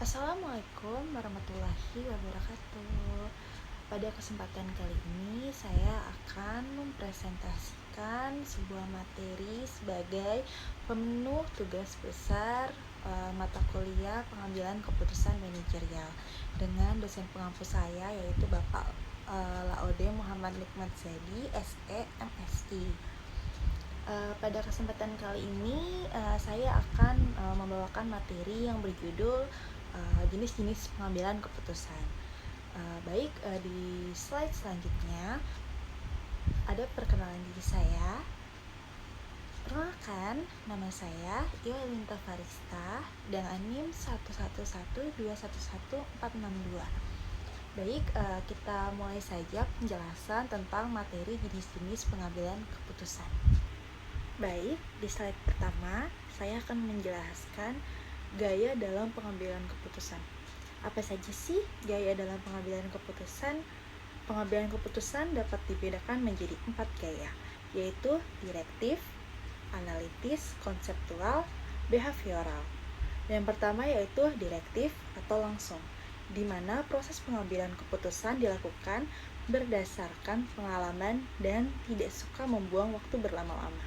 Assalamualaikum warahmatullahi wabarakatuh. Pada kesempatan kali ini saya akan mempresentasikan sebuah materi sebagai pemenuh tugas besar mata kuliah pengambilan keputusan manajerial dengan dosen pengampu saya yaitu Bapak Laode Muhammad Nikmat Zadi, SE, MSI. Pada kesempatan kali ini saya akan membawakan materi yang berjudul jenis-jenis pengambilan keputusan. Di slide selanjutnya ada perkenalan diri saya. Perkenalkan, nama saya Iolinta Farista dengan NIM 1112114462. Kita mulai saja penjelasan tentang materi jenis-jenis pengambilan keputusan. Di slide pertama, saya akan menjelaskan gaya dalam pengambilan keputusan. Apa saja sih gaya dalam pengambilan keputusan? Pengambilan keputusan dapat dibedakan menjadi 4 gaya, yaitu direktif, analitis, konseptual, behavioral. Yang pertama yaitu direktif atau langsung, di mana proses pengambilan keputusan dilakukan berdasarkan pengalaman dan tidak suka membuang waktu berlama-lama.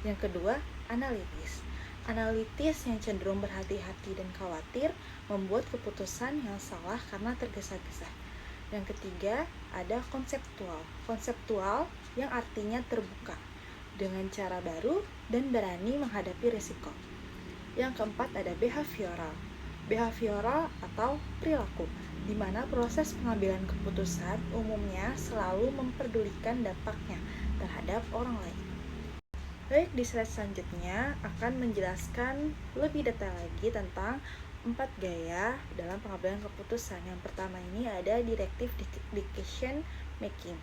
Yang kedua, analitis. Analitis yang cenderung berhati-hati dan khawatir membuat keputusan yang salah karena tergesa-gesa. Yang ketiga, ada konseptual. Konseptual yang artinya terbuka dengan cara baru dan berani menghadapi risiko. Yang keempat, ada behavioral. Behavioral atau perilaku, di mana proses pengambilan keputusan umumnya selalu memperdulikan dampaknya terhadap orang lain. Di slide selanjutnya akan menjelaskan lebih detail lagi tentang 4 gaya dalam pengambilan keputusan. Yang pertama ini ada directive decision making.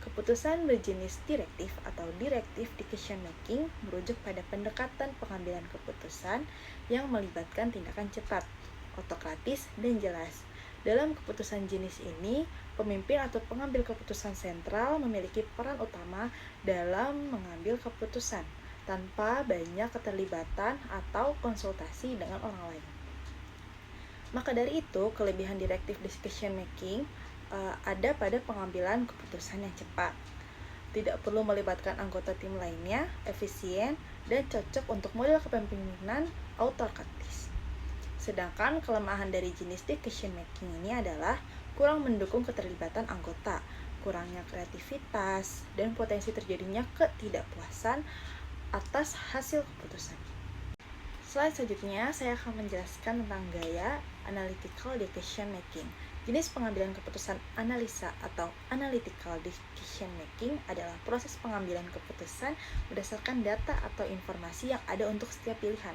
Keputusan berjenis direktif atau directive decision making merujuk pada pendekatan pengambilan keputusan yang melibatkan tindakan cepat, otokratis, dan jelas. Dalam keputusan jenis ini, pemimpin atau pengambil keputusan sentral memiliki peran utama dalam mengambil keputusan tanpa banyak keterlibatan atau konsultasi dengan orang lain. Maka dari itu, kelebihan directive decision making ada pada pengambilan keputusan yang cepat. Tidak perlu melibatkan anggota tim lainnya, efisien, dan cocok untuk model kepemimpinan autokratis. Sedangkan kelemahan dari jenis decision making ini adalah kurang mendukung keterlibatan anggota, kurangnya kreativitas, dan potensi terjadinya ketidakpuasan atas hasil keputusan. Slide selanjutnya, saya akan menjelaskan tentang gaya analytical decision making. Jenis pengambilan keputusan analisa atau analytical decision making adalah proses pengambilan keputusan berdasarkan data atau informasi yang ada untuk setiap pilihan.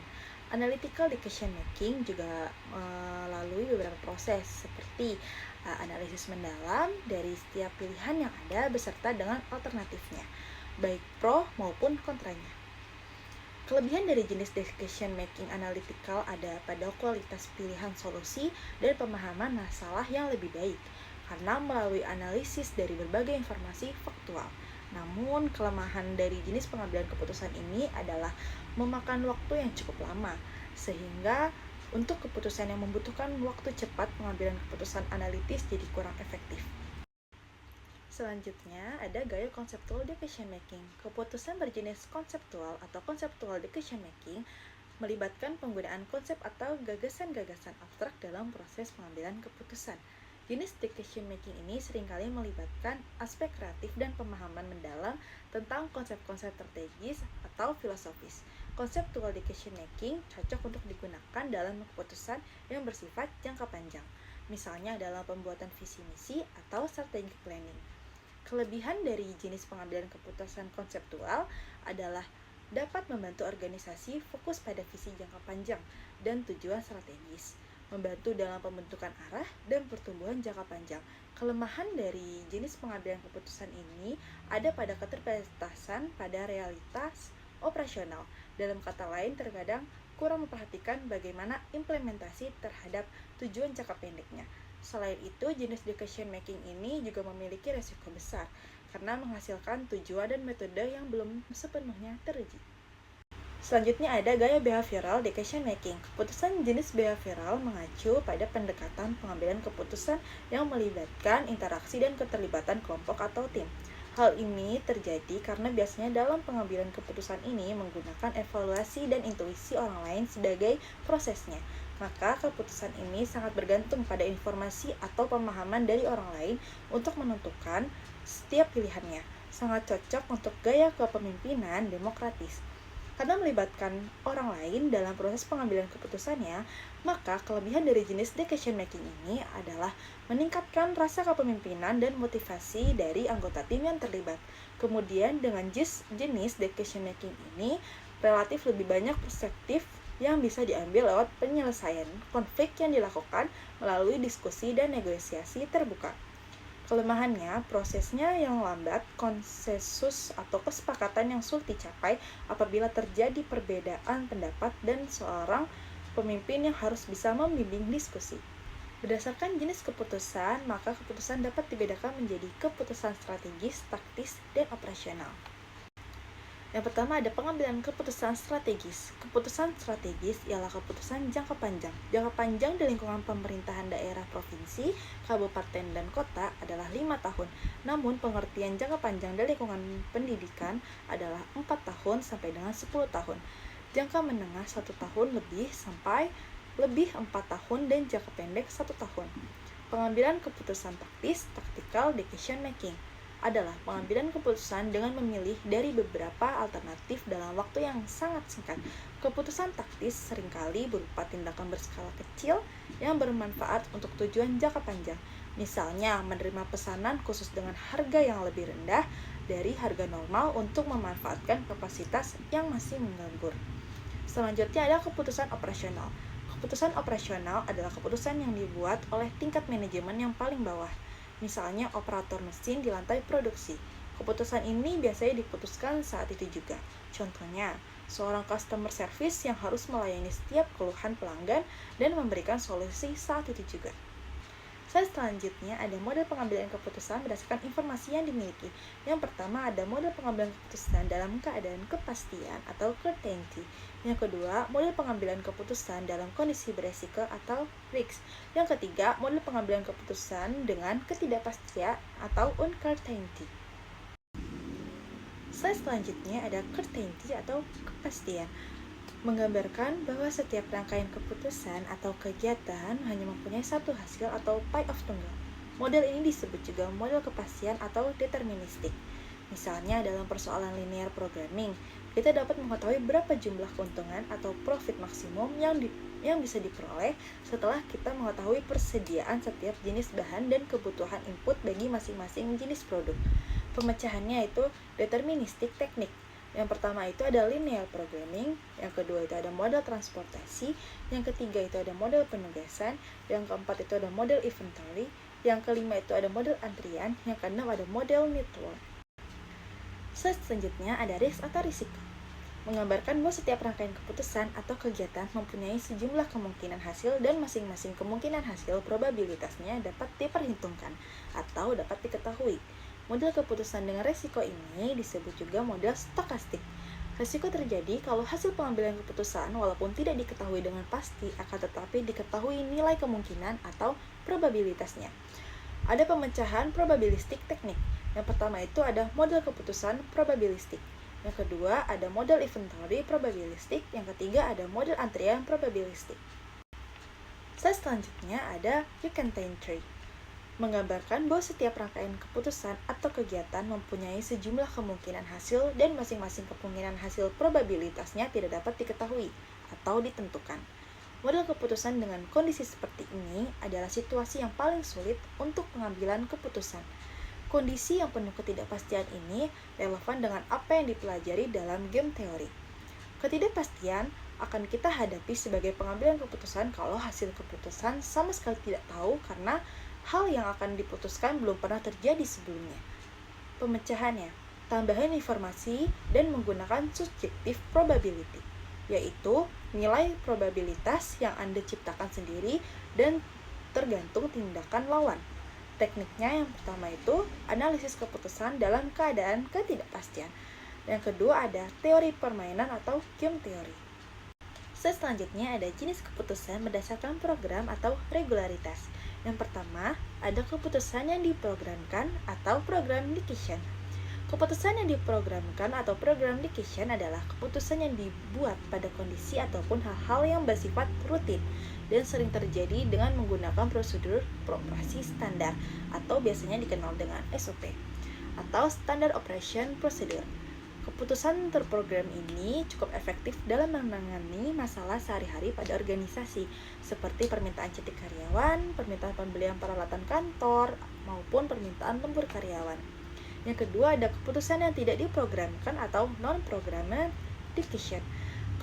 Analytical decision making juga melalui beberapa proses seperti analisis mendalam dari setiap pilihan yang ada beserta dengan alternatifnya, baik pro maupun kontranya. Kelebihan dari jenis decision making analytical ada pada kualitas pilihan solusi dan pemahaman masalah yang lebih baik karena melalui analisis dari berbagai informasi faktual. Namun, kelemahan dari jenis pengambilan keputusan ini adalah memakan waktu yang cukup lama, sehingga untuk keputusan yang membutuhkan waktu cepat, pengambilan keputusan analitis jadi kurang efektif. Selanjutnya, ada gaya conceptual decision making. Keputusan berjenis konseptual atau conceptual decision making melibatkan penggunaan konsep atau gagasan-gagasan abstrak dalam proses pengambilan keputusan. Jenis decision making ini seringkali melibatkan aspek kreatif dan pemahaman mendalam tentang konsep-konsep strategis atau filosofis. Conceptual decision making cocok untuk digunakan dalam keputusan yang bersifat jangka panjang, misalnya dalam pembuatan visi misi atau strategic planning. Kelebihan dari jenis pengambilan keputusan konseptual adalah dapat membantu organisasi fokus pada visi jangka panjang dan tujuan strategis, membantu dalam pembentukan arah dan pertumbuhan jangka panjang. Kelemahan dari jenis pengambilan keputusan ini ada pada keterbatasan pada realitas operasional. Dalam kata lain, terkadang kurang memperhatikan bagaimana implementasi terhadap tujuan jangka pendeknya. Selain itu, jenis decision making ini juga memiliki resiko besar karena menghasilkan tujuan dan metode yang belum sepenuhnya teruji. Selanjutnya ada gaya behavioral decision making. Keputusan jenis behavioral mengacu pada pendekatan pengambilan keputusan yang melibatkan interaksi dan keterlibatan kelompok atau tim. Hal ini terjadi karena biasanya dalam pengambilan keputusan ini menggunakan evaluasi dan intuisi orang lain sebagai prosesnya. Maka keputusan ini sangat bergantung pada informasi atau pemahaman dari orang lain untuk menentukan setiap pilihannya. Sangat cocok untuk gaya kepemimpinan demokratis. Karena melibatkan orang lain dalam proses pengambilan keputusannya, maka kelebihan dari jenis decision making ini adalah meningkatkan rasa kepemimpinan dan motivasi dari anggota tim yang terlibat. Kemudian dengan jenis decision making ini, relatif lebih banyak perspektif yang bisa diambil lewat penyelesaian konflik yang dilakukan melalui diskusi dan negosiasi terbuka. Kelemahannya, prosesnya yang lambat, konsensus atau kesepakatan yang sulit dicapai apabila terjadi perbedaan pendapat dan seorang pemimpin yang harus bisa membimbing diskusi. Berdasarkan jenis keputusan, maka keputusan dapat dibedakan menjadi keputusan strategis, taktis, dan operasional. Yang pertama ada pengambilan keputusan strategis. Keputusan strategis ialah keputusan jangka panjang. Jangka panjang di lingkungan pemerintahan daerah provinsi, kabupaten, dan kota adalah 5 tahun. Namun pengertian jangka panjang di lingkungan pendidikan adalah 4 tahun sampai dengan 10 tahun. Jangka menengah 1 tahun lebih sampai lebih 4 tahun dan jangka pendek 1 tahun. Pengambilan keputusan taktis, tactical decision making, adalah pengambilan keputusan dengan memilih dari beberapa alternatif dalam waktu yang sangat singkat. Keputusan taktis seringkali berupa tindakan berskala kecil yang bermanfaat untuk tujuan jangka panjang. Misalnya, menerima pesanan khusus dengan harga yang lebih rendah dari harga normal untuk memanfaatkan kapasitas yang masih menganggur. Selanjutnya ada keputusan operasional. Keputusan operasional adalah keputusan yang dibuat oleh tingkat manajemen yang paling bawah. Misalnya operator mesin di lantai produksi. Keputusan ini biasanya diputuskan saat itu juga. Contohnya, seorang customer service yang harus melayani setiap keluhan pelanggan dan memberikan solusi saat itu juga. Selanjutnya ada model pengambilan keputusan berdasarkan informasi yang dimiliki. Yang pertama ada model pengambilan keputusan dalam keadaan kepastian atau certainty. Yang kedua, model pengambilan keputusan dalam kondisi beresiko atau risk. Yang ketiga, model pengambilan keputusan dengan ketidakpastian atau uncertainty. Selanjutnya ada certainty atau kepastian, menggambarkan bahwa setiap rangkaian keputusan atau kegiatan hanya mempunyai satu hasil atau payoff tunggal. Model ini disebut juga model kepastian atau deterministik. Misalnya dalam persoalan linear programming, kita dapat mengetahui berapa jumlah keuntungan atau profit maksimum yang bisa diperoleh setelah kita mengetahui persediaan setiap jenis bahan dan kebutuhan input bagi masing-masing jenis produk. Pemecahannya itu deterministik teknik. Yang pertama itu ada linear programming, yang kedua itu ada model transportasi, yang ketiga itu ada model penugasan, yang keempat itu ada model inventory, yang kelima itu ada model antrian, yang keenam ada model network. Selanjutnya ada risk atau risiko, menggambarkan bahwa setiap rangkaian keputusan atau kegiatan mempunyai sejumlah kemungkinan hasil dan masing-masing kemungkinan hasil probabilitasnya dapat diperhitungkan atau dapat diketahui. Model keputusan dengan resiko ini disebut juga model stokastik. Resiko terjadi kalau hasil pengambilan keputusan walaupun tidak diketahui dengan pasti akan tetapi diketahui nilai kemungkinan atau probabilitasnya. Ada pemecahan probabilistik teknik. Yang pertama itu ada model keputusan probabilistik. Yang kedua ada model inventory probabilistik. Yang ketiga ada model antrian probabilistik. Selanjutnya ada you cantain tree, menggambarkan bahwa setiap rangkaian keputusan atau kegiatan mempunyai sejumlah kemungkinan hasil dan masing-masing kemungkinan hasil probabilitasnya tidak dapat diketahui atau ditentukan. Model keputusan dengan kondisi seperti ini adalah situasi yang paling sulit untuk pengambilan keputusan. Kondisi yang penuh ketidakpastian ini relevan dengan apa yang dipelajari dalam game teori. Ketidakpastian akan kita hadapi sebagai pengambilan keputusan kalau hasil keputusan sama sekali tidak tahu karena hal yang akan diputuskan belum pernah terjadi sebelumnya. Pemecahannya, tambahan informasi dan menggunakan subjective probability, yaitu nilai probabilitas yang Anda ciptakan sendiri dan tergantung tindakan lawan. Tekniknya yang pertama itu analisis keputusan dalam keadaan ketidakpastian. Yang kedua ada teori permainan atau game theory. Selanjutnya ada jenis keputusan berdasarkan program atau regularitas. Yang pertama, ada keputusan yang diprogramkan atau program decision. Keputusan yang diprogramkan atau program decision adalah keputusan yang dibuat pada kondisi ataupun hal-hal yang bersifat rutin dan sering terjadi dengan menggunakan prosedur operasi standar atau biasanya dikenal dengan SOP atau Standard Operation Procedure. Keputusan terprogram ini cukup efektif dalam menangani masalah sehari-hari pada organisasi, seperti permintaan cuti karyawan, permintaan pembelian peralatan kantor, maupun permintaan lembur karyawan. Yang kedua ada keputusan yang tidak diprogramkan atau non-programmed decision.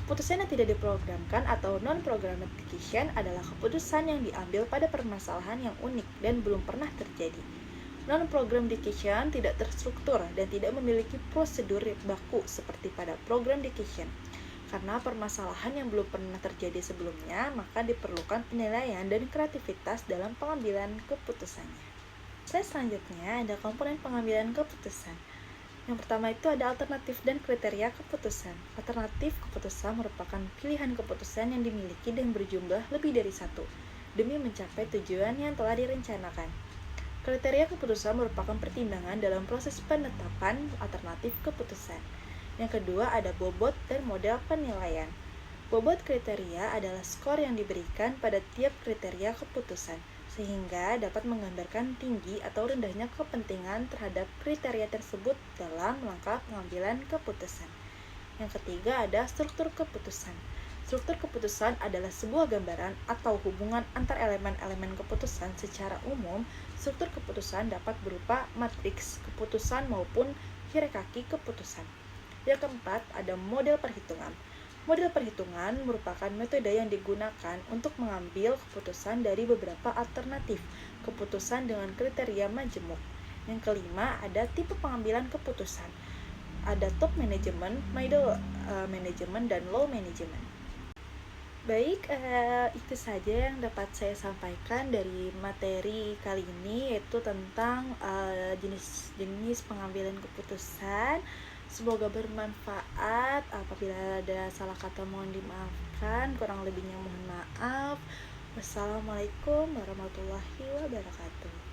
Keputusan yang tidak diprogramkan atau non-programmed decision adalah keputusan yang diambil pada permasalahan yang unik dan belum pernah terjadi. Non-program decision tidak terstruktur dan tidak memiliki prosedur baku seperti pada program decision. Karena permasalahan yang belum pernah terjadi sebelumnya, maka diperlukan penilaian dan kreativitas dalam pengambilan keputusannya. Selanjutnya ada komponen pengambilan keputusan. Yang pertama itu ada alternatif dan kriteria keputusan. Alternatif keputusan merupakan pilihan keputusan yang dimiliki dan berjumlah lebih dari satu, demi mencapai tujuan yang telah direncanakan. Kriteria keputusan merupakan pertimbangan dalam proses penetapan alternatif keputusan. Yang kedua ada bobot dan model penilaian. Bobot kriteria adalah skor yang diberikan pada tiap kriteria keputusan, sehingga dapat menggambarkan tinggi atau rendahnya kepentingan terhadap kriteria tersebut dalam langkah pengambilan keputusan. Yang ketiga ada struktur keputusan. Struktur keputusan adalah sebuah gambaran atau hubungan antar elemen-elemen keputusan. Secara umum, struktur keputusan dapat berupa matriks keputusan maupun hierarki keputusan. Yang keempat, ada model perhitungan. Model perhitungan merupakan metode yang digunakan untuk mengambil keputusan dari beberapa alternatif keputusan dengan kriteria majemuk. Yang kelima, ada tipe pengambilan keputusan. Ada top management, middle management, dan low management. Baik, itu saja yang dapat saya sampaikan dari materi kali ini, yaitu tentang jenis-jenis pengambilan keputusan. Semoga bermanfaat. Apabila ada salah kata mohon dimaafkan, kurang lebihnya mohon maaf. Wassalamualaikum warahmatullahi wabarakatuh.